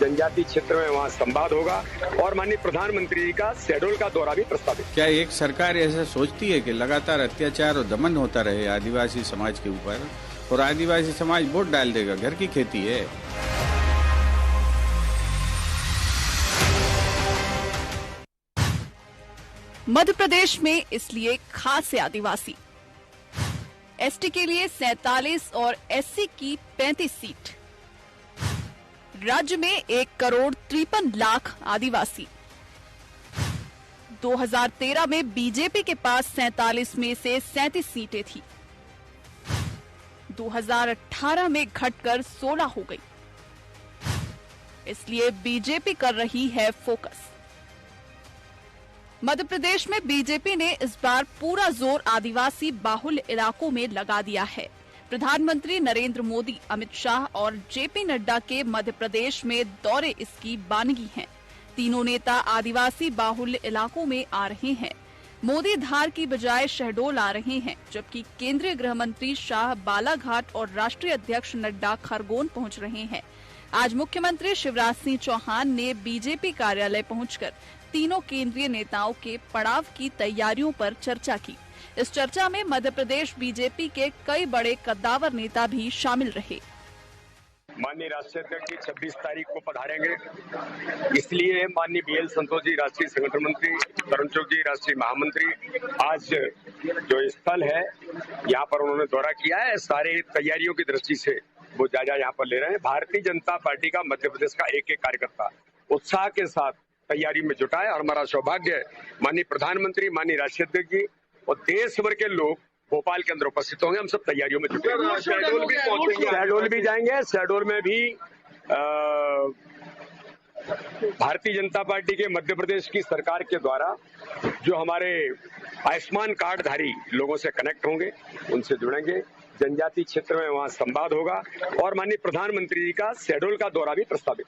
जनजाति क्षेत्र में वहाँ संवाद होगा और माननीय प्रधानमंत्री जी का शहडोल का दौरा भी प्रस्तावित। क्या एक सरकार ऐसा सोचती है कि लगातार अत्याचार और दमन होता रहे आदिवासी समाज के ऊपर और आदिवासी समाज वोट डाल देगा? घर की खेती है। मध्य प्रदेश में इसलिए खास है आदिवासी। एसटी के लिए 47 और एससी की 35 सीट। राज्य में 1,53,00,000 आदिवासी। 2013 में बीजेपी के पास 47 में से 37 सीटें थी। 2018 में घटकर 16 हो गई। इसलिए बीजेपी कर रही है फोकस। मध्य प्रदेश में बीजेपी ने इस बार पूरा जोर आदिवासी बाहुल्य इलाकों में लगा दिया है। प्रधानमंत्री नरेंद्र मोदी, अमित शाह और जेपी नड्डा के मध्य प्रदेश में दौरे इसकी बानगी हैं। तीनों नेता आदिवासी बाहुल्य इलाकों में आ रहे हैं। मोदी धार की बजाय शहडोल आ रहे हैं, जबकि केंद्रीय गृह मंत्री शाह बालाघाट और राष्ट्रीय अध्यक्ष नड्डा खरगोन पहुंच रहे हैं। आज मुख्यमंत्री शिवराज सिंह चौहान ने बीजेपी कार्यालय पहुंचकर तीनों केंद्रीय नेताओं के पड़ाव की तैयारियों पर चर्चा की। इस चर्चा में मध्य प्रदेश बीजेपी के कई बड़े कद्दावर नेता भी शामिल रहे। माननीय राष्ट्रीय अध्यक्ष जी 26 तारीख को पधारेंगे, इसलिए माननीय बीएल संतोष जी राष्ट्रीय संगठन मंत्री, तरुण चुग जी राष्ट्रीय महामंत्री आज जो स्थल है यहाँ पर उन्होंने दौरा किया है। सारे तैयारियों की दृष्टि से वो जायजा यहाँ पर ले रहे हैं। भारतीय जनता पार्टी का मध्य प्रदेश का एक एक कार्यकर्ता उत्साह के साथ तैयारी में जुटा है और हमारा सौभाग्य है माननीय प्रधानमंत्री, माननीय राष्ट्रीय अध्यक्ष जी और देश भर के लोग भोपाल के अंदर उपस्थित होंगे। हम सब तैयारियों में जुटे हैं। शहडोल भी पहुंचेंगे, शहडोल भी जाएंगे। शहडोल में भी भारतीय जनता पार्टी के मध्य प्रदेश की सरकार के द्वारा जो हमारे आयुष्मान कार्डधारी लोगों से कनेक्ट होंगे, उनसे जुड़ेंगे। जनजाति क्षेत्र में वहाँ संवाद होगा और माननीय प्रधानमंत्री जी का शहडोल का दौरा भी प्रस्तावित।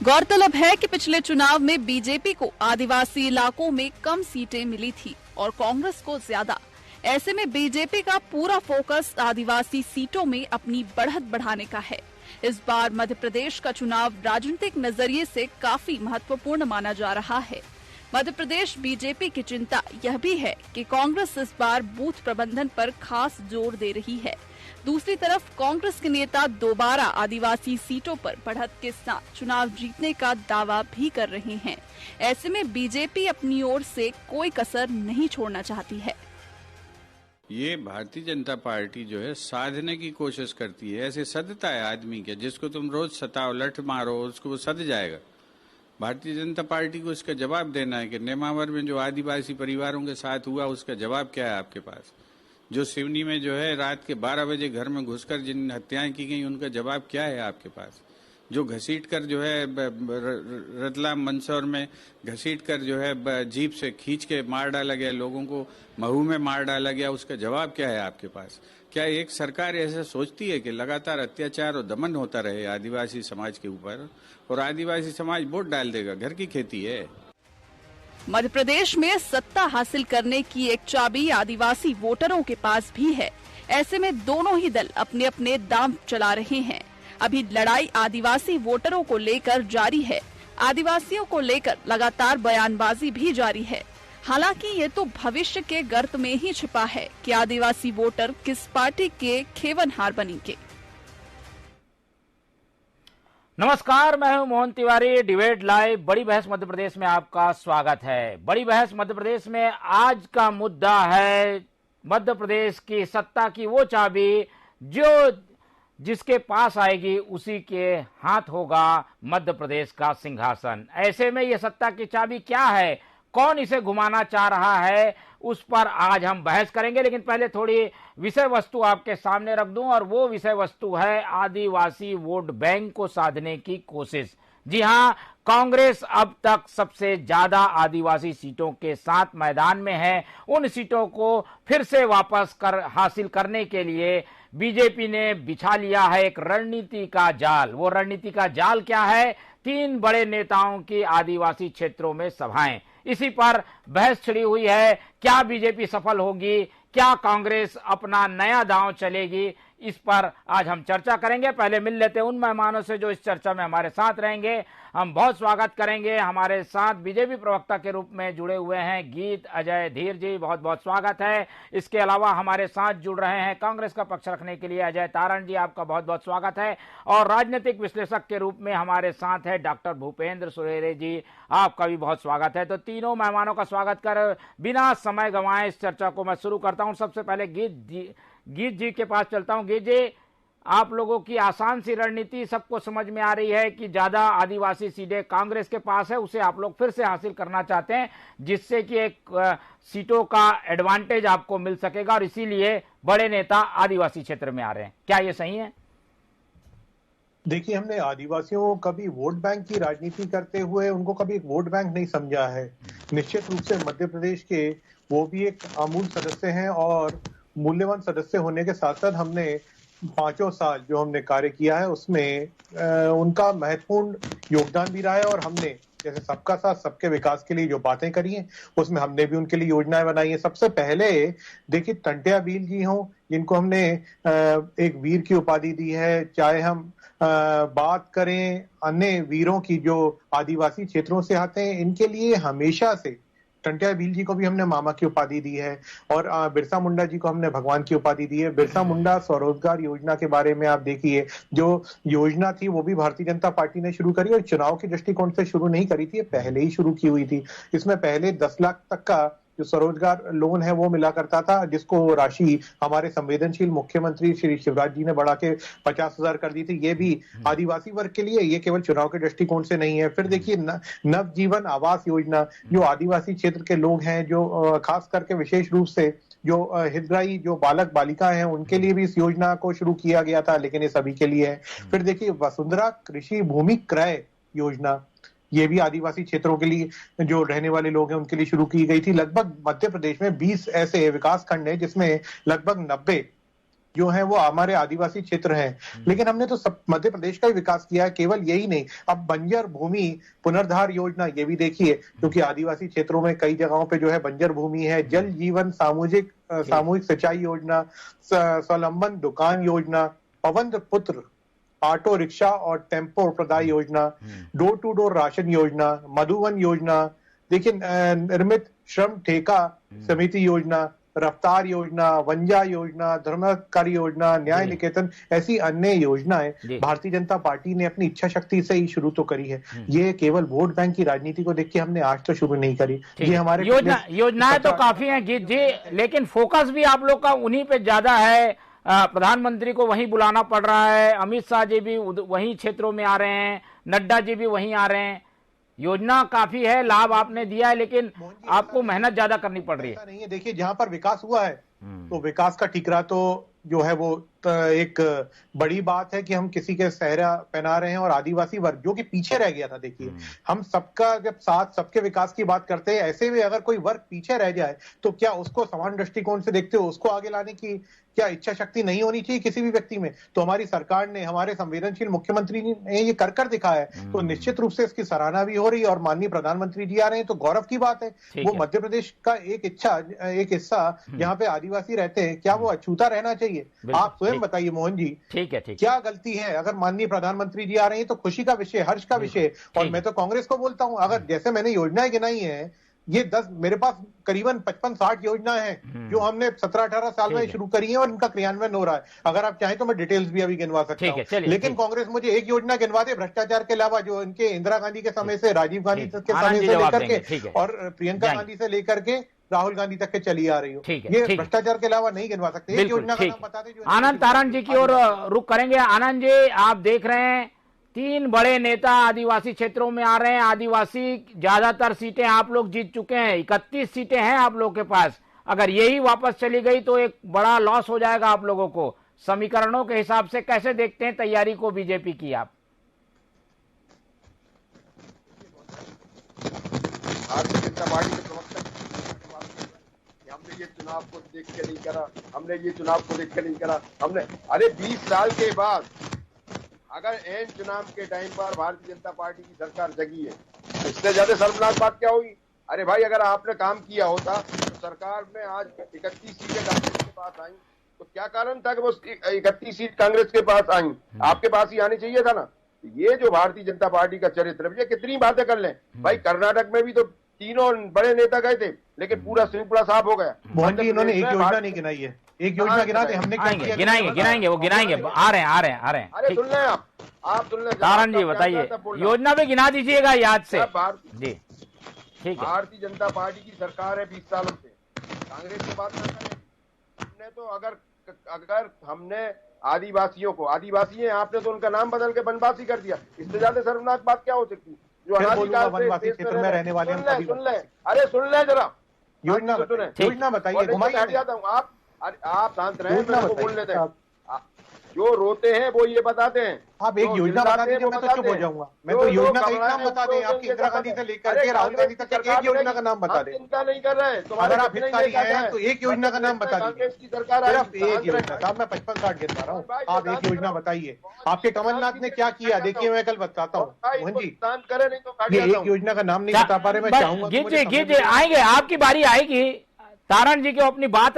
गौरतलब है कि पिछले चुनाव में बीजेपी को आदिवासी इलाकों में कम सीटें मिली थी और कांग्रेस को ज्यादा। ऐसे में बीजेपी का पूरा फोकस आदिवासी सीटों में अपनी बढ़त बढ़ाने का है। इस बार मध्य प्रदेश का चुनाव राजनीतिक नजरिए से काफी महत्वपूर्ण माना जा रहा है। मध्य प्रदेश बीजेपी की चिंता यह भी है कि कांग्रेस इस बार बूथ प्रबंधन पर खास जोर दे रही है। दूसरी तरफ कांग्रेस के नेता दोबारा आदिवासी सीटों पर बढ़त के साथ चुनाव जीतने का दावा भी कर रहे हैं। ऐसे में बीजेपी अपनी ओर से कोई कसर नहीं छोड़ना चाहती है। ये भारतीय जनता पार्टी जो है साधने की कोशिश करती है। ऐसे सदता है आदमी के, जिसको तुम रोज सताओ, लठ मारो, उसको वो सद जाएगा। भारतीय जनता पार्टी को इसका जवाब देना है कि नेमावर में जो आदिवासी परिवारों के साथ हुआ उसका जवाब क्या है आपके पास? जो सिवनी में जो है रात के 12 बजे घर में घुसकर जिन हत्याएं की गई उनका जवाब क्या है आपके पास? जो घसीट कर जो है रतलाम मंदसौर में घसीट कर जो है जीप से खींच के मार डाला गया, लोगों को महू में मार डाला गया, उसका जवाब क्या है आपके पास? क्या एक सरकार ऐसा सोचती है कि लगातार अत्याचार और दमन होता रहे आदिवासी समाज के ऊपर और आदिवासी समाज वोट डाल देगा? घर की खेती है। मध्य प्रदेश में सत्ता हासिल करने की एक चाबी आदिवासी वोटरों के पास भी है। ऐसे में दोनों ही दल अपने अपने दांव चला रहे हैं। अभी लड़ाई आदिवासी वोटरों को लेकर जारी है। आदिवासियों को लेकर लगातार बयानबाजी भी जारी है। हालांकि ये तो भविष्य के गर्त में ही छिपा है कि आदिवासी वोटर किस पार्टी के खेवनहार बनेंगे। नमस्कार, मैं हूं मोहन तिवारी। डिबेट लाइव बड़ी बहस मध्य प्रदेश में आपका स्वागत है। बड़ी बहस मध्य प्रदेश में आज का मुद्दा है मध्य प्रदेश की सत्ता की वो चाबी जो जिसके पास आएगी उसी के हाथ होगा मध्य प्रदेश का सिंहासन। ऐसे में ये सत्ता की चाबी क्या है, कौन इसे घुमाना चाह रहा है, उस पर आज हम बहस करेंगे। लेकिन पहले थोड़ी विषय वस्तु आपके सामने रख दूं, और वो विषय वस्तु है आदिवासी वोट बैंक को साधने की कोशिश। जी हां, कांग्रेस अब तक सबसे ज्यादा आदिवासी सीटों के साथ मैदान में है। उन सीटों को फिर से वापस हासिल करने के लिए बीजेपी ने बिछा लिया है एक रणनीति का जाल। वो रणनीति का जाल क्या है? 3 बड़े नेताओं की आदिवासी क्षेत्रों में सभाएं। इसी पर बहस छिड़ी हुई है। क्या बीजेपी सफल होगी? क्या कांग्रेस अपना नया दांव चलेगी? इस पर आज हम चर्चा करेंगे। पहले मिल लेते हैं उन मेहमानों से जो इस चर्चा में हमारे साथ रहेंगे। हम बहुत स्वागत करेंगे, हमारे साथ बीजेपी प्रवक्ता के रूप में जुड़े हुए हैं गीत अजय धीर जी, बहुत बहुत स्वागत है। इसके अलावा हमारे साथ जुड़ रहे हैं कांग्रेस का पक्ष रखने के लिए अजय तारण जी, आपका बहुत बहुत स्वागत है। और राजनीतिक विश्लेषक के रूप में हमारे साथ है डॉक्टर भूपेंद्र सुरेरे जी, आपका भी बहुत स्वागत है। तो तीनों मेहमानों का स्वागत कर बिना समय गंवाए इस चर्चा को मैं शुरू करता हूं। सबसे पहले गीत जी के पास चलता हूं। गीत जी, आप लोगों की आसान सी रणनीति सबको समझ में आ रही है कि ज्यादा आदिवासी सीटें कांग्रेस के पास है, उसे आप लोग फिर से हासिल करना चाहते हैं जिससे कि एक सीटों का एडवांटेज आपको मिल सकेगा और इसीलिए बड़े नेता आदिवासी क्षेत्र में आ रहे हैं, क्या ये सही है? देखिए, हमने आदिवासियों को कभी वोट बैंक की राजनीति करते हुए उनको कभी एक वोट बैंक नहीं समझा है। निश्चित रूप से मध्य प्रदेश के वो भी एक अमूल सदस्य हैं और मूल्यवान सदस्य होने के साथ साथ हमने 5 साल जो हमने कार्य किया है उसमें उनका महत्वपूर्ण योगदान भी रहा है। और हमने जैसे सबका साथ सबके विकास के लिए जो बातें करी हैं उसमें हमने भी उनके लिए योजनाएं बनाई हैं। सबसे पहले देखिए, टंट्या भील जी हों जिनको हमने एक वीर की उपाधि दी है, चाहे हम बात करें अन्य वीरों की जो आदिवासी क्षेत्रों से आते हैं, इनके लिए हमेशा से टंट्या भील जी को भी हमने मामा की उपाधि दी है और बिरसा मुंडा जी को हमने भगवान की उपाधि दी है। बिरसा मुंडा स्वरोजगार योजना के बारे में आप देखिए, जो योजना थी वो भी भारतीय जनता पार्टी ने शुरू करी और चुनाव के दृष्टिकोण से शुरू नहीं करी थी, पहले ही शुरू की हुई थी। इसमें पहले 10 लाख तक का जो स्वरोजगार लोन है वो मिला करता था, जिसको राशि हमारे संवेदनशील मुख्यमंत्री श्री शिवराज जी ने बढ़ा के 50,000 कर दी थी। ये भी आदिवासी वर्ग के लिए, ये केवल चुनाव के दृष्टिकोण से नहीं है। फिर देखिए, नवजीवन आवास योजना, जो आदिवासी क्षेत्र के लोग हैं, जो खास करके विशेष रूप से जो हितग्राही जो बालक बालिका हैं उनके लिए भी इस योजना को शुरू किया गया था, लेकिन ये सभी के लिए है। फिर देखिए, वसुंधरा कृषि भूमि क्रय योजना, ये भी आदिवासी क्षेत्रों के लिए जो रहने वाले लोग हैं उनके लिए शुरू की गई थी। लगभग मध्य प्रदेश में 20 ऐसे विकास खंड हैं जिसमें लगभग 90 जो है वो हमारे आदिवासी क्षेत्र हैं। लेकिन हमने तो सब मध्य प्रदेश का ही विकास किया है, केवल यही नहीं, अब बंजर भूमि पुनर्धार योजना ये भी देखिए, क्योंकि आदिवासी क्षेत्रों में कई जगहों पे जो है बंजर भूमि है। जल जीवन सामूहिक सिंचाई योजना, स्वावलंबन दुकान योजना, पवन पुत्र ऑटो रिक्शा और टेम्पो प्रदाय योजना, डोर टू डोर राशन योजना, मधुवन योजना, देखिए निर्मित श्रम ठेका समिति योजना, रफ्तार योजना, वंजा योजना, धर्मकारी योजना, न्याय निकेतन, ऐसी अन्य योजनाएं भारतीय जनता पार्टी ने अपनी इच्छा शक्ति से ही शुरू तो करी है। ये केवल वोट बैंक की राजनीति को देख के हमने आज तो शुरू नहीं करी। ये हमारे योजनाएं तो काफी हैं गीत जी, लेकिन फोकस भी आप लोग का उन्हीं पे ज्यादा है। प्रधानमंत्री को वहीं बुलाना पड़ रहा है, अमित शाह जी भी वहीं क्षेत्रों में आ रहे हैं, नड्डा जी भी वहीं आ रहे हैं। योजना काफी है, लाभ आपने दिया है, लेकिन आपको मेहनत ज्यादा करनी पड़ रही है। नहीं है, देखिए जहां पर विकास हुआ है तो विकास का ठिकरा तो जो है वो एक बड़ी बात है कि हम किसी के सहरा पहना रहे हैं और आदिवासी वर्ग जो कि पीछे रह गया था। देखिए, हम सबका जब साथ सबके विकास की बात करते हैं, ऐसे में अगर कोई वर्ग पीछे रह जाए तो क्या उसको समान दृष्टिकोण से देखते हो? उसको आगे लाने की क्या इच्छा शक्ति नहीं होनी चाहिए किसी भी व्यक्ति में? तो हमारी सरकार ने, हमारे संवेदनशील मुख्यमंत्री ने ये कर दिखाया है, तो निश्चित रूप से इसकी सराहना भी हो रही है और माननीय प्रधानमंत्री जी आ रहे हैं तो गौरव की बात है। वो मध्य प्रदेश का एक हिस्सा जहाँ पे आदिवासी रहते हैं, क्या वो अछूता रहना चाहिए? आप स्वयं बताइए मोहन जी, ठीक है, क्या गलती है? अगर माननीय प्रधानमंत्री जी आ रहे हैं तो खुशी का विषय, हर्ष का विषय। और मैं तो कांग्रेस को बोलता हूं, अगर जैसे मैंने योजनाएं गिनाई हैं, ये 10 मेरे पास करीबन 55-60 योजनाएं हैं जो हमने 17-18 साल में शुरू करी है और इनका क्रियान्वयन हो रहा है। अगर आप चाहें तो मैं डिटेल्स भी अभी गिनवा सकता हूं, लेकिन कांग्रेस मुझे एक योजना गिनवा दे भ्रष्टाचार के अलावा, जो इनके इंदिरा गांधी के समय से, राजीव गांधी के समय से लेकर के और प्रियंका गांधी से लेकर के राहुल गांधी तक के चली आ रही हो। ये भ्रष्टाचार के अलावा नहीं गिनवा सकते। एक योजना का नाम बता दें। आनंद तारण जी की ओर रुख करेंगे। आनंद जी, आप देख रहे हैं 3 बड़े नेता आदिवासी क्षेत्रों में आ रहे हैं। आदिवासी ज्यादातर सीटें आप लोग जीत चुके हैं, 31 सीटें हैं आप लोग के पास। अगर यही वापस चली गई तो एक बड़ा लॉस हो जाएगा आप लोगों को। समीकरणों के हिसाब से कैसे देखते हैं तैयारी को बीजेपी की आप? भारतीय जनता पार्टी के प्रवक्ता, हमने ये चुनाव को देख के नहीं करा, हमने ये चुनाव को देख के नहीं करा, हमने अरे 20 साल के बाद अगर एन चुनाव के टाइम पर भारतीय जनता पार्टी की सरकार जगी है, इससे ज्यादा शर्मनाक बात क्या होगी? अरे भाई, अगर आपने काम किया होता तो सरकार में आज 31 सीटें कांग्रेस के पास आई तो क्या कारण था कि वो 31 सीट कांग्रेस के पास आई? आपके पास ही आनी चाहिए था ना। ये जो भारतीय जनता पार्टी का चरित्र, भैया कितनी बातें कर लें भाई, कर्नाटक में भी तो तीनों बड़े नेता गए थे, लेकिन पूरा श्रृंखला साफ हो गया। मोहन जी, इन्होंने एक योजना नहीं गिनाई है, एक योजना गिना दे, हमने गिनाएंगे वो गिनाएंगे, आ रहे हैं। अरे सुन लें आप सुन लें। तारण जी बताइए, योजना पे गिना दीजिएगा याद से जी। ठीक है, भारतीय जनता पार्टी की सरकार है 20 सालों से, कांग्रेस के बात ना करें। हमने तो अगर हमने आदिवासियों को, आदिवासी हैं आपने तो उनका नाम बदल के वनवासी कर दिया, इससे ज्यादा शर्मनाक बात क्या हो सकती? जो वनवासी क्षेत्र में रहने वाले सुन ले, अरे सुन ले जरा, योजना बताइए। हट जाता हूँ, आप शांत रहे, मेरे को बोल लेते हैं। जो रोते हैं वो ये बताते हैं। आप एक योजना बता दीजिए, मैं तो चुप हो जाऊंगा। मैं तो योजना का एक नाम बता दें, आपकी इंदिरा गांधी से लेकर के राहुल गांधी तक एक योजना का नाम बता दें। चिंता नहीं कर रहे, अगर आप हितकारी हैं तो एक योजना का नाम बता दीजिए। कांग्रेस की सरकार सिर्फ एक योजना, साहब मैं 55-60 गिनता रहा हूँ, आप एक योजना बताइए। आपके कमलनाथ ने क्या किया, देखिए मैं कल बताता हूँ। मोहन जी, ये एक योजना का नाम नहीं बता पा रहे, मैं चाहूंगा कीजिए, आएंगे, आपकी बारी आएगी। तारण जी को अपनी बात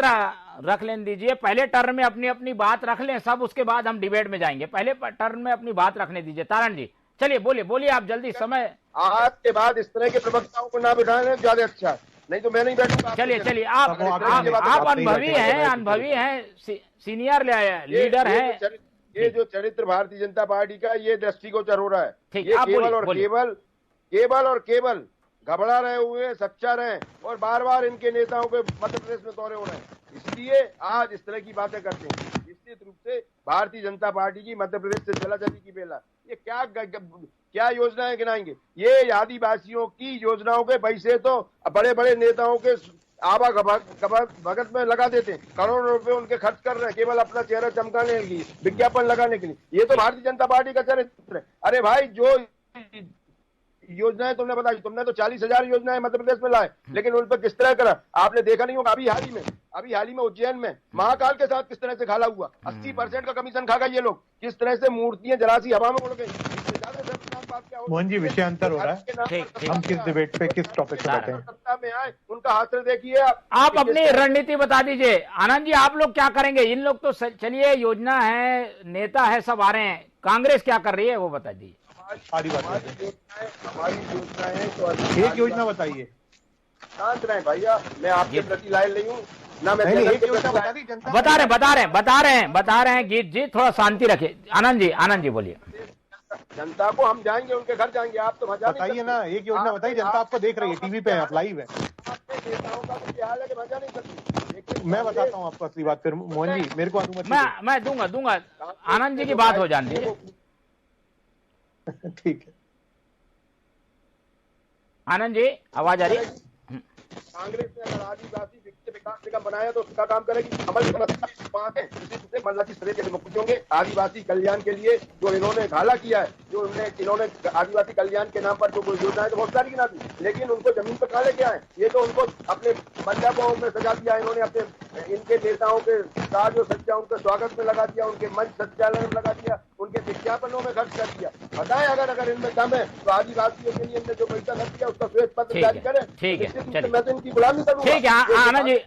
रख लेने दीजिए, पहले टर्न में अपनी बात रख लें सब, उसके बाद हम डिबेट में जाएंगे। पहले टर्न में अपनी बात रखने दीजिए। तारण जी चलिए बोलिए आप जल्दी, समय आज के बाद इस तरह के प्रवक्ताओं को ना बिठाने ज्यादा अच्छा है, नहीं तो मैं नहीं बैठूंगा। चलिए आप अनुभवी हैं, सीनियर लीडर हैं। ये जो चरित्र भारतीय जनता पार्टी का, ये दृष्टिगोचर हो रहा है। ये केवल और केवल घबरा रहे हुए, सच्चा रहे, और बार बार इनके नेताओं के मध्य प्रदेश में दौरे हो रहे हैं, इसलिए आज इस तरह की बातें करते हैं। निश्चित रूप से भारतीय जनता पार्टी की मध्य प्रदेश से चला-चली की बेला। ये क्या योजनाएं गिनाएंगे? ये आदिवासियों की योजनाओं के पैसे तो बड़े बड़े नेताओं के भगत में लगा देते हैं, करोड़ों रुपए उनके खर्च कर रहे हैं केवल अपना चेहरा चमकाने के लिए, विज्ञापन लगाने के लिए। ये तो भारतीय जनता पार्टी का चरित्र है। अरे भाई, जो योजनाएं तुमने बताई, तुमने तो 40,000 योजनाएं मध्य प्रदेश में लाए, लेकिन उन पर किस तरह करा आपने देखा नहीं होगा। अभी हाल ही में उज्जैन में महाकाल के साथ किस तरह से घाला हुआ, 80% का कमीशन खा गए ये लोग, किस तरह से मूर्तियां जलासी हवा में उड़ गई। मोहन जी, विषय अंतर हो रहा है, हम किस डिबेट पे, किस टॉपिक पे बैठे हैं? सत्ता में आए, उनका हासिल देखिए आप अपनी रणनीति बता दीजिए। आनंद जी, आप लोग क्या करेंगे? इन लोग तो चलिए योजना है, नेता है, सब आ रहे हैं, कांग्रेस क्या कर रही है वो बता दीजिए। हमारी योजना है तो एक योजना बताइए। शांत रहे भैया, मैं आपके प्रति लायल नहीं हूँ ना, मैं बता रहे हैं गीत जी, थोड़ा शांति रखिए। आनंद जी बोलिए। जनता को हम जाएंगे, उनके घर जाएंगे, आप तो बताइए ना, एक योजना बताइए, जनता आपको देख रही है, टीवी पे आप लाइव है। नेताओं का तो हाल है कि मजा नहीं करती। मैं बताता हूँ आपको असली बात, फिर मोहन जी मेरे को अनुमति मैं दूंगा। आनंद जी की बात हो जाने दीजिए। ठीक है आनंद जी, आवाज आ रही है? कांग्रेस ने अगर आदिवासी विकास निगम बनाया तो उसका काम करेगी। मुख्य होंगे आदिवासी कल्याण के लिए जो इन्होंने घाला किया है, जो इन्होंने आदिवासी कल्याण के नाम पर जो योजना है तो बहुत सारी गिना दी, लेकिन उनको जमीन पर कहाँ लेके आए? ये तो उनको अपने मंडपों में सजा दिया इन्होंने, अपने इनके नेताओं के साथ जो सज्जा उनके स्वागत में लगा दिया, उनके मंच संचालन में लगा दिया, उनके विज्ञापनों में खर्च कर दिया। बताएं अगर इनमें दम है तो आदिवासियों के लिए इनने जो पैसा खर्च किया उसका श्वेत पत्र जारी करें। ठीक है, मैं तो इनकी गुलामी करूंगा। ठीक है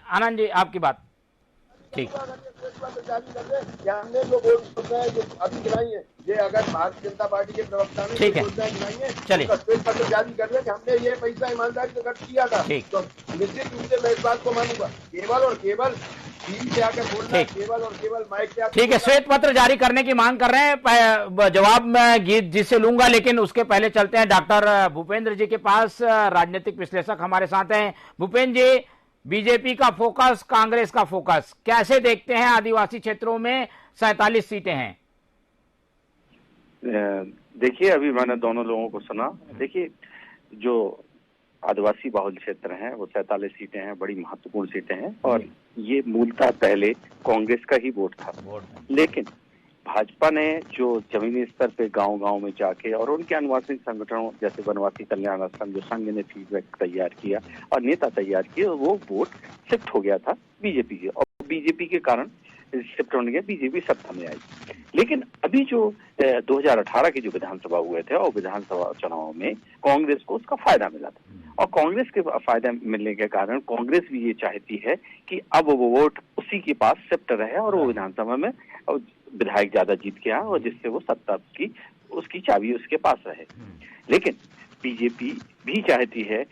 आनंद जी आपकी बात ठीक। हमने जो जो अभी गिनाई है, ये अगर भारतीय जनता पार्टी के प्रवक्ता ने योजनाएं गिनाई है, चलिए श्वेत पत्र जारी कर दे कि हमने ये पैसा ईमानदारी से खर्च किया था, तो निश्चित रूप से मैं इस बात को मानूंगा। केवल और केवल टीवी से आकर बोलना, केवल और केवल माइक से। ठीक है, श्वेत पत्र जारी करने की मांग कर रहे हैं। जवाब मैं गीत जी से लूंगा, लेकिन उसके पहले चलते हैं डॉक्टर भूपेंद्र जी के पास, राजनीतिक विश्लेषक हमारे साथ हैं। भूपेंद्र जी, बीजेपी का फोकस, कांग्रेस का फोकस, कैसे देखते हैं? आदिवासी क्षेत्रों में 47 सीटें हैं। देखिए, अभी मैंने दोनों लोगों को सुना। देखिए, जो आदिवासी बाहुल क्षेत्र हैं वो 47 सीटें हैं, बड़ी महत्वपूर्ण सीटें हैं, और ये मूलतः पहले कांग्रेस का ही वोट था। लेकिन भाजपा ने जो जमीनी स्तर पे गांव-गांव में जाके और उनके अनुवासिक संगठनों जैसे वनवासी कल्याण आश्रम, जो संघ ने फीडबैक तैयार किया और नेता तैयार किए, वो वोट शिफ्ट हो गया था बीजेपी के, और बीजेपी के कारण शिफ्ट होने के बीजेपी सत्ता में आई। लेकिन अभी जो 2018 के जो विधानसभा हुए थे और विधानसभा चुनाव में कांग्रेस को उसका फायदा मिला था, और कांग्रेस के फायदा मिलने के कारण कांग्रेस भी ये चाहती है कि अब वो वोट उसी के पास शिफ्ट रहे और वो विधानसभा में विधायक ज्यादा जीत के आए और जिससे वो सत्ता की उसकी चाबी उसके पास रहे। लेकिन बीजेपी भी चाहती है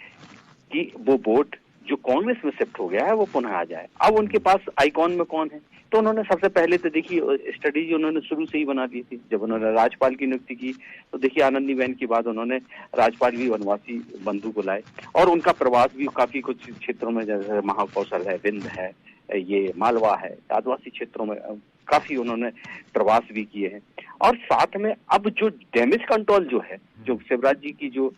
कि वो वोट जो कांग्रेस में शिफ्ट हो गया है वो पुनः आ जाए। अब उनके पास आइकॉन में कौन है, तो उन्होंने सबसे पहले तो देखिए स्ट्रेटेजी उन्होंने शुरू से ही बना दी थी। जब उन्होंने राज्यपाल की नियुक्ति की तो देखिए आनंदीबेन के बाद उन्होंने राज्यपाल भी वनवासी बंधु को लाए और उनका प्रवास भी काफी कुछ क्षेत्रों में, जैसे महाकौशल है, विंध्य है, ये मालवा है, आदिवासी क्षेत्रों में काफी उन्होंने प्रवास भी किए हैं। और साथ में अब जो डैमेज कंट्रोल जो है, जो शिवराज जी की जो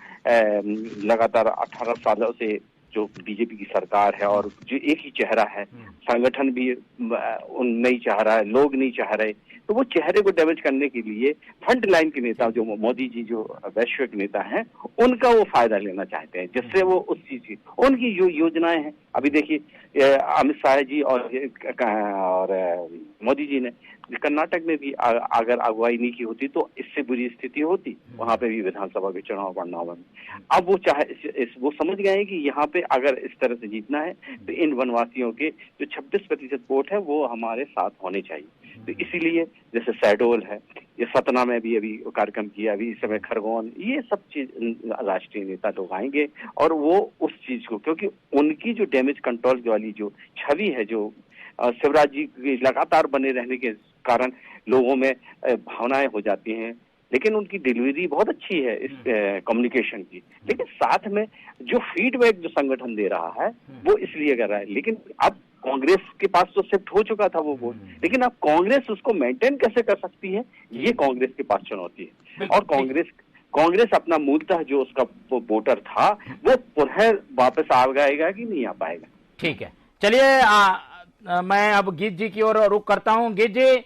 लगातार 18 सालों से जो बीजेपी की सरकार है और जो एक ही चेहरा है, संगठन भी नहीं चाह रहा है, लोग नहीं चाह रहे, तो वो चेहरे को डैमेज करने के लिए फ्रंट लाइन के नेता जो मोदी जी जो वैश्विक नेता हैं उनका वो फायदा लेना चाहते हैं, जिससे वो उस चीज की उनकी जो योजनाएं हैं, अभी देखिए अमित शाह जी और मोदी जी ने कर्नाटक में भी अगर अगुवाई नहीं की होती तो इससे बुरी स्थिति होती, वहां पे भी विधानसभा के चुनाव परिणाम में। अब वो वो समझ गए हैं कि यहाँ पे अगर इस तरह से जीतना है तो इन वनवासियों के जो 26% वोट है वो हमारे साथ होने चाहिए। तो इसीलिए जैसे शहडोल है, ये सतना में भी अभी कार्यक्रम किया, अभी इस समय खरगोन, ये सब चीज राष्ट्रीय नेता लोग आएंगे और वो उस चीज को, क्योंकि उनकी जो डैमेज कंट्रोल वाली जो छवि है, जो शिवराज जी के लगातार बने रहने के कारण लोगों में भावनाएं हो जाती हैं, लेकिन उनकी डिलीवरी बहुत अच्छी है इस कम्युनिकेशन की, लेकिन साथ में जो फीडबैक जो संगठन दे रहा है वो इसलिए कर रहा है। लेकिन अब कांग्रेस के पास तो शिफ्ट हो चुका था वो वोट, लेकिन अब कांग्रेस उसको मेंटेन कैसे कर सकती है, ये कांग्रेस के पास चुनौती है। और कांग्रेस अपना मूलतः जो उसका वोटर था वो पुनः वापस आ जाएगा कि नहीं आ पाएगा। ठीक है, चलिए मैं अब गीत जी की ओर रुख करता हूं। गीत जी,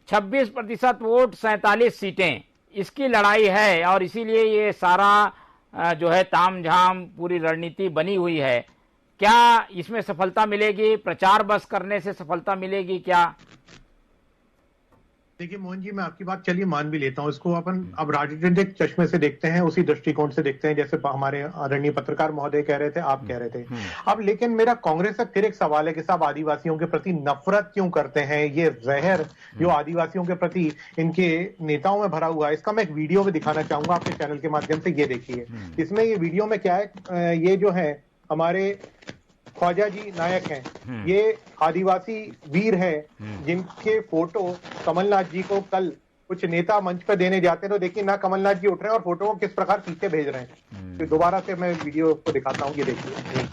26% वोट 47 सीटें, इसकी लड़ाई है और इसीलिए ये सारा जो है तामझाम पूरी रणनीति बनी हुई है। क्या इसमें सफलता मिलेगी? प्रचार बस करने से सफलता मिलेगी क्या? देखिए मोहन जी, मैं आपकी बात चलिए मान भी लेता हूँ, इसको अपन अब राजनीतिक चश्मे से देखते हैं, उसी दृष्टिकोण से देखते हैं जैसे हमारे आदरणीय पत्रकार महोदय कह रहे थे, आप कह रहे थे। अब लेकिन मेरा कांग्रेस से फिर एक सवाल है कि साहब आदिवासियों के प्रति नफरत क्यों करते हैं? ये जहर जो आदिवासियों के प्रति इनके नेताओं में भरा हुआ है, इसका मैं एक वीडियो में दिखाना चाहूंगा आपके चैनल के माध्यम से। ये देखिए, इसमें ये वीडियो में क्या है, ये जो है हमारे ख्वाजा जी नायक हैं, ये आदिवासी वीर हैं जिनके फोटो कमलनाथ जी को कल कुछ नेता मंच पर देने जाते हैं, तो देखिए ना कमलनाथ जी उठ रहे हैं और फोटो को किस प्रकार पीछे भेज रहे हैं। तो दोबारा से मैं वीडियो को दिखाता हूँ, ये देखिए,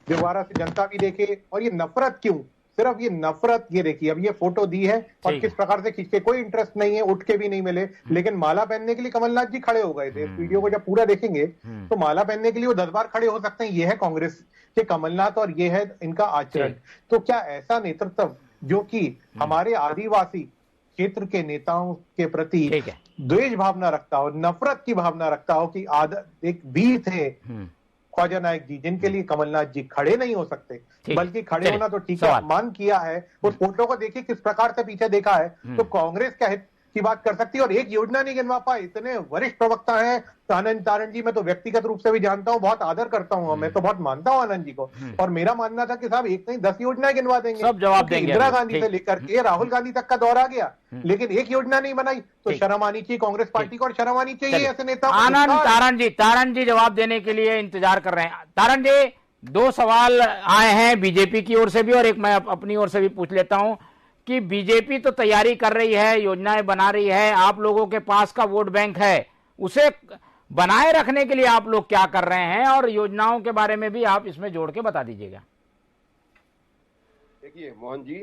दोबारा से जनता भी देखे। और ये नफरत क्यों, सिर्फ ये नफरत, ये देखिए अब ये फोटो दी है और किस प्रकार से खींच के, कोई इंटरेस्ट नहीं है, उठ के भी नहीं मिले, लेकिन माला पहनने के लिए कमलनाथ जी खड़े हो गए थे। इस वीडियो को जब पूरा देखेंगे तो माला पहनने के लिए वो 10 बार खड़े हो सकते हैं। ये है कांग्रेस के कमलनाथ और ये है इनका आचरण। तो क्या ऐसा नेतृत्व जो कि हमारे आदिवासी क्षेत्र के नेताओं के प्रति द्वेष भावना रखता हो, नफरत की भावना रखता हो, कि एक वीर थे ख्वाजा नायक जी जिनके लिए कमलनाथ जी खड़े नहीं हो सकते, बल्कि खड़े होना तो ठीक है, अपमान किया है। उस फोटो को देखिए किस प्रकार से पीछे देखा है, तो कांग्रेस क्या हित की बात कर सकती है और एक योजना नहीं गिनवा पाए। इतने वरिष्ठ प्रवक्ता हैं आनंद तारण जी, मैं तो व्यक्तिगत रूप से भी जानता हूं, बहुत आदर करता हूं, मैं तो बहुत मानता हूं आनंद जी को, और मेरा मानना था कि साहब एक नहीं 10 योजनाएं गिनवा देंगे, सब जवाब देंगे। इंदिरा गांधी से लेकर के राहुल गांधी तक का दौर आ गया, लेकिन एक योजना नहीं बनाई, तो शर्म आनी चाहिए कांग्रेस पार्टी को और शर्म आनी चाहिए ऐसे नेता। आनंद तारण जी जवाब देने के लिए इंतजार कर रहे हैं। तारण जी, 2 सवाल आए हैं बीजेपी की ओर से भी और एक मैं अपनी ओर से भी पूछ लेता हूं कि बीजेपी तो तैयारी कर रही है, योजनाएं बना रही है, आप लोगों के पास का वोट बैंक है, उसे बनाए रखने के लिए आप लोग क्या कर रहे हैं, और योजनाओं के बारे में भी आप इसमें जोड़ के बता दीजिएगा। देखिए मोहन जी,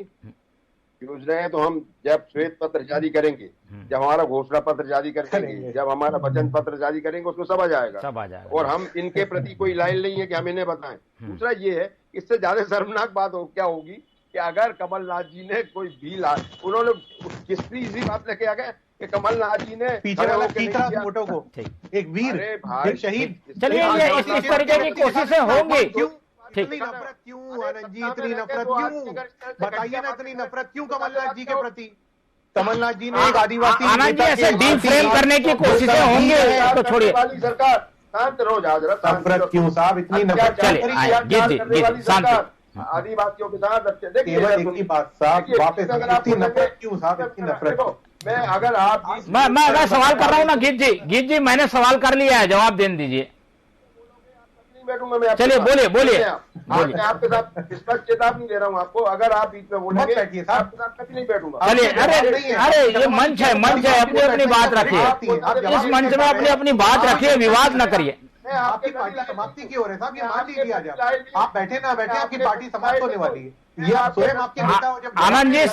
योजनाएं तो हम जब श्वेत पत्र जारी करेंगे, जब हमारा घोषणा पत्र जारी करेंगे, जब हमारा वचन पत्र जारी करेंगे, उसमें सब आ जाएगा। और हम इनके प्रति कोई लाइन नहीं है कि हम इन्हें बताएं। दूसरा ये है, इससे ज्यादा शर्मनाक बात क्या होगी कि अगर कमलनाथ जी ने कोई बिल, उन्होंने किसकी इसी बात लेके आ गए कि कमलनाथ जी ने पीछे वाला फोटो को एक वीर, एक शहीद, चलिए ये इस तरीके की कोशिशें होंगी। इतनी नफरत क्यों आनंद जी, इतनी नफरत क्यों, बताइए ना, इतनी नफरत क्यों कमलनाथ जी के प्रति? कमलनाथ जी ने एक आदिवासी आनंद जी ऐसे डीप फ्रेम करने की कोशिशें होंगी, तो छोड़िए। सरकार शांत रहो हजरत, नफरत क्यों साहब, इतनी नफरत आदिवासियों के साथ केवल एक ही बात साहब, वापस इतनी नफरत क्यों साहब, इतनी नफरत। मैं अगर आप मैं सवाल कर रहा हूँ ना गीत जी मैंने सवाल कर लिया है, जवाब दे दीजिए। बैठूंगा मैं, चलिए बोलिए। मैं आपके साथ स्पष्ट चेतावनी दे रहा हूँ आपको, अगर आप बीच में बोलेंगे आपके साथ कभी नहीं बैठूंगा। चलिए अरे ये मंच है, अपनी बात रखिए, इस मंच में अपनी बात रखिए, विवाद न करिए। आपकी पार्टी समाप्ति की ओर है साहब, ये मान लीजिए आप बैठे ना बैठे, आपकी पार्टी समाप्त होने वाली है। ये आप स्वयं आपके नेता हो। जब आनंद जी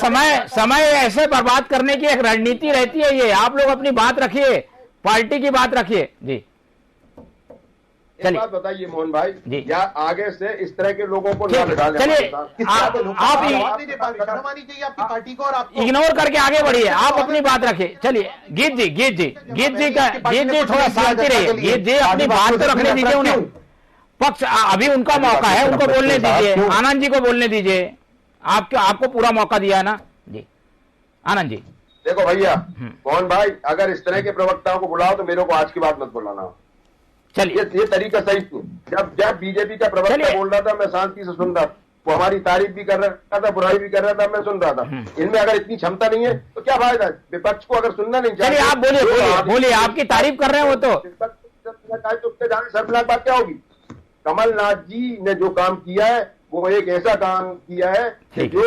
समय ऐसे बर्बाद करने की एक रणनीति रहती है ये, आप लोग अपनी बात रखिए, पार्टी की बात रखिए जी। एक बात बताइए मोहन भाई जी, या आगे से इस तरह के लोगों को न बिठा लें। चलिए आप आपकी पार्टी को और आप इग्नोर करके आगे बढ़िए, आप अपनी बात रखिए। चलिए गीत जी थोड़ा शांति रहिए। गीत जी अपनी बात तो रखने दीजिए उन्हें, पक्ष अभी उनका मौका है, उनको बोलने दीजिए। आनंद जी को बोलने दीजिए, आपको पूरा मौका दिया है ना जी। आनंद जी देखो भैया, मोहन भाई अगर इस तरह के प्रवक्ताओं को बुलाओ तो मेरे को आज की बात मत बुलाना। चलिए ये तरीका सही नहीं। जब बीजेपी का प्रवक्ता बोल रहा था मैं शांति से सुन रहा, वो हमारी तारीफ भी कर रहा था, बुराई भी कर रहा था, मैं सुन रहा था। इनमें अगर इतनी क्षमता नहीं है तो क्या फायदा, विपक्ष को अगर सुनना नहीं चाहिए। चलिए आप बोलिए, आपकी तारीफ कर रहे हैं वो तो उसके जाने शर्मनाक बात क्या होगी। कमलनाथ जी ने जो काम किया है वो एक ऐसा काम किया है कि जो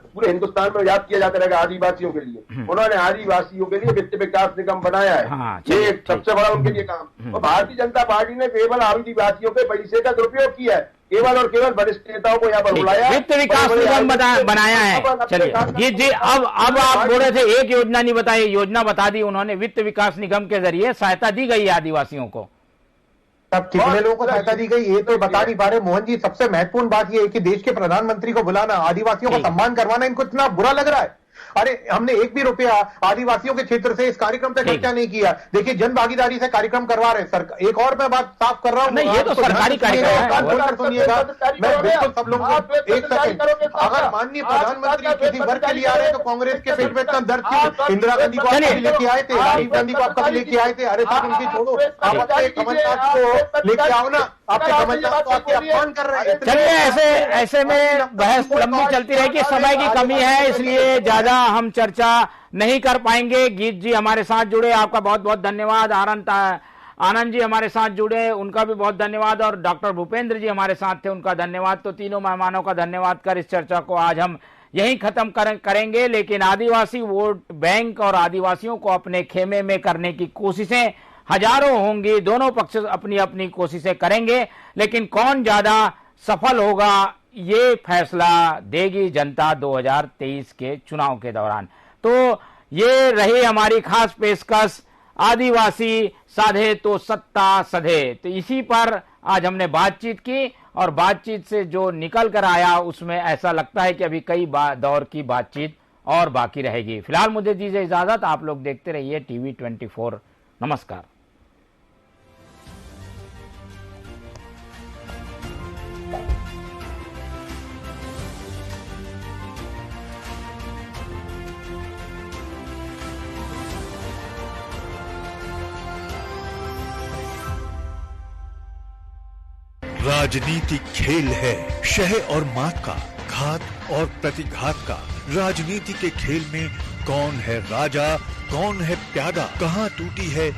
पूरे हिंदुस्तान में याद किया जाता रहेगा आदिवासियों के लिए। उन्होंने आदिवासियों के लिए वित्त विकास निगम बनाया है, ये एक सबसे बड़ा उनके लिए काम। और भारतीय जनता पार्टी ने केवल आदिवासियों के पैसे का दुरुपयोग किया है, केवल और केवल वरिष्ठ नेताओं को यहाँ पर बुलाया, वित्त विकास निगम बनाया है। चलिए जी अब आप बोल रहे थे एक योजना नहीं बताई, योजना बता दी उन्होंने। वित्त विकास निगम के जरिए सहायता दी गई है आदिवासियों को। तब कितने लोगों को सहायता दी गई ये तो बता नहीं पा रहे। मोहन जी सबसे महत्वपूर्ण बात यह है कि देश के प्रधानमंत्री को बुलाना, आदिवासियों को सम्मान करवाना इनको इतना बुरा लग रहा है। अरे हमने एक भी रुपया आदिवासियों के क्षेत्र से इस कार्यक्रम पे खर्चा नहीं किया। देखिए जन भागीदारी से कार्यक्रम करवा रहे सरकार। एक और मैं बात साफ कर रहा हूँ, नहीं ये तो सरकारी कार्यक्रम सुनिएगा, मैं बिल्कुल सब लोगों को एक सेकंड, अगर माननीय प्रधानमंत्री किसी वर्ग के लिए आ रहे हैं तो कांग्रेस के पेट में इतना दर्द क्यों? इंदिरा गांधी को आप कभी लेके आए थे, राजीव गांधी को आप कभी लेके आए थे? अरे साहब उनकी छोड़ो, आप अपने कमलनाथ को लेके आओ ना, आपके कमलनाथ को आपके अपमान कर रहे हैं। चलिए ऐसे में बहस लंबी चलती रहेगी, समय की कमी है इसलिए ज्यादा हम चर्चा नहीं कर पाएंगे। गीत जी हमारे साथ जुड़े, आपका बहुत बहुत धन्यवाद। आनंद जी हमारे साथ जुड़े, उनका भी बहुत धन्यवाद। और डॉक्टर भूपेंद्र जी हमारे साथ थे, उनका धन्यवाद। तो तीनों मेहमानों का धन्यवाद कर इस चर्चा को आज हम यहीं खत्म करेंगे। लेकिन आदिवासी वोट बैंक और आदिवासियों को अपने खेमे में करने की कोशिशें हजारों होंगी, दोनों पक्ष अपनी अपनी कोशिशें करेंगे, लेकिन कौन ज्यादा सफल होगा ये फैसला देगी जनता 2023 के चुनाव के दौरान। तो ये रही हमारी खास पेशकश, आदिवासी साधे तो सत्ता सधे। तो इसी पर आज हमने बातचीत की और बातचीत से जो निकल कर आया उसमें ऐसा लगता है कि अभी कई दौर की बातचीत और बाकी रहेगी। फिलहाल मुझे दीजिए इजाजत, आप लोग देखते रहिए टीवी 24। नमस्कार। राजनीति खेल है शह और मात का, घात और प्रतिघात का। राजनीति के खेल में कौन है राजा, कौन है प्यादा, कहां टूटी है